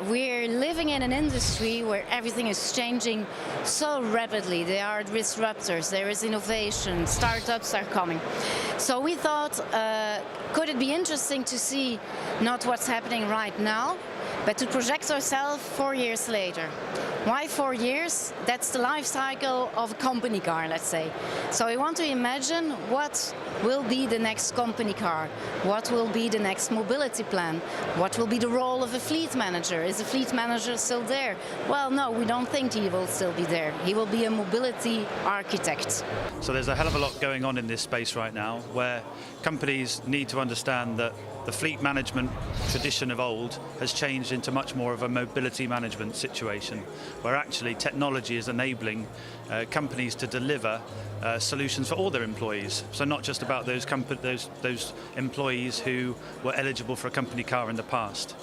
We're living in an industry where everything is changing so rapidly. There are disruptors, there is innovation, startups are coming. So we thought, could it be interesting to see not what's happening right now, but to project ourselves 4 years later. Why 4 years? That's the life cycle of a company car, let's say. So we want to imagine what will be the next company car, what will be the next mobility plan, what will be the role of a fleet manager. Is the fleet manager still there? Well, no, we don't think he will still be there. He will be a mobility architect. So there's a hell of a lot going on in this space right now, where companies need to understand that the fleet management tradition of old has changed into much more of a mobility management situation, where actually technology is enabling companies to deliver solutions for all their employees. So not just about those employees who were eligible for a company car in the past.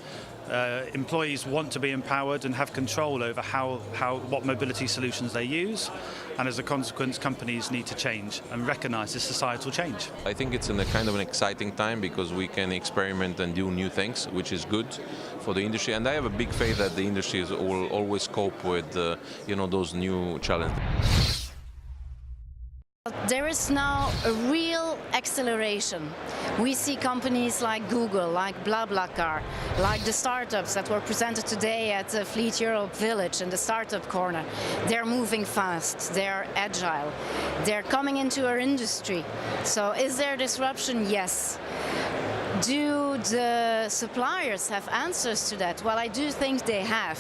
Employees want to be empowered and have control over what mobility solutions they use, and as a consequence companies need to change and recognize this societal change. I think it's a kind of an exciting time because we can experiment and do new things, which is good for the industry, and I have a big faith that the industry will always cope with those new challenges. There is now a real acceleration. We see companies like Google, like BlaBlaCar, like the startups that were presented today at the Fleet Europe Village in the Startup Corner. They're moving fast, they're agile, they're coming into our industry. So is there disruption? Yes. Do the suppliers have answers to that? Well, I do think they have.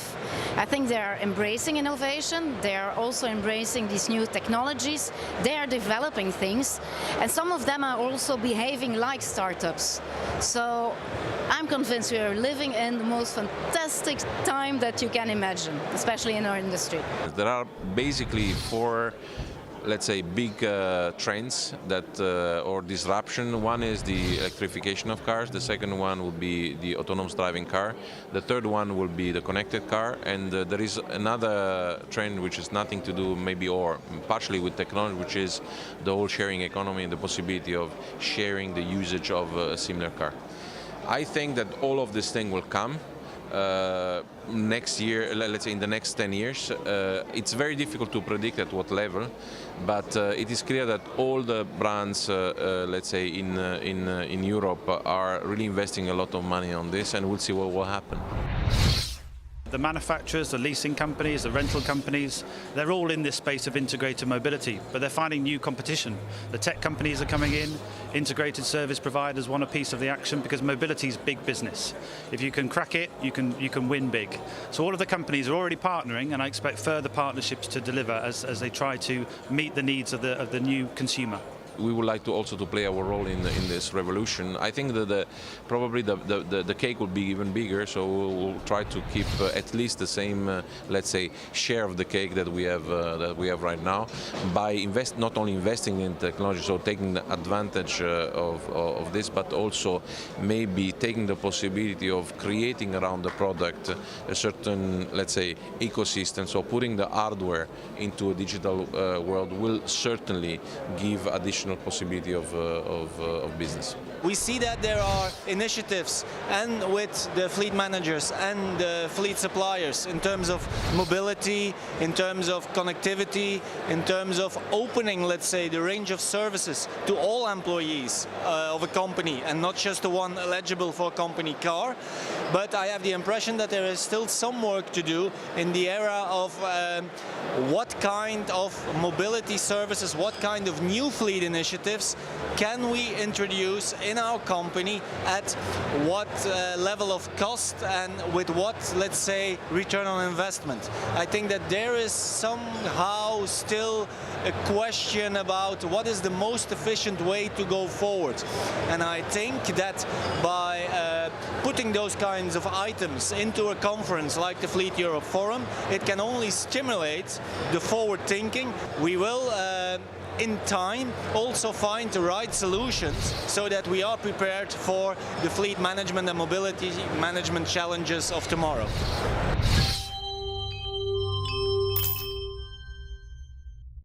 I think they are embracing innovation, they are also embracing these new technologies, they are developing things, and some of them are also behaving like startups. So I'm convinced we are living in the most fantastic time that you can imagine, especially in our industry. There are basically four, let's say, big trends that or disruption. One is the electrification of cars. The second one would be the autonomous driving car. The third one will be the connected car. And there is another trend which is nothing to do maybe or partially with technology, which is the whole sharing economy and the possibility of sharing the usage of a similar car. I think that all of this thing will come. Next year, let's say in the next 10 years. It's very difficult to predict at what level, but it is clear that all the brands, let's say in Europe, are really investing a lot of money on this, and we'll see what will happen. The manufacturers, the leasing companies, the rental companies, they're all in this space of integrated mobility, but they're finding new competition. The tech companies are coming in, integrated service providers want a piece of the action because mobility is big business. If you can crack it, you can win big. So all of the companies are already partnering, and I expect further partnerships to deliver as they try to meet the needs of the new consumer. We would like to also to play our role in this revolution. I think that probably the cake will be even bigger, so we'll try to keep at least the same, let's say, share of the cake that we have right now by not only investing in technology, so taking the advantage of this, but also maybe taking the possibility of creating around the product a certain, let's say, ecosystem. So putting the hardware into a digital world will certainly give additional possibility of business. We see that there are initiatives and with the fleet managers and the fleet suppliers in terms of mobility, in terms of connectivity, in terms of opening, let's say, the range of services to all employees of a company and not just the one eligible for a company car. But I have the impression that there is still some work to do in the area of what kind of mobility services, what kind of new fleet initiatives can we introduce in our company, at what level of cost and with what, let's say, return on investment. I think that there is somehow still a question about what is the most efficient way to go forward. And I think that by putting those kinds of items into a conference like the Fleet Europe Forum, it can only stimulate the forward thinking. We will in time also find the right solutions so that we are prepared for the fleet management and mobility management challenges of tomorrow.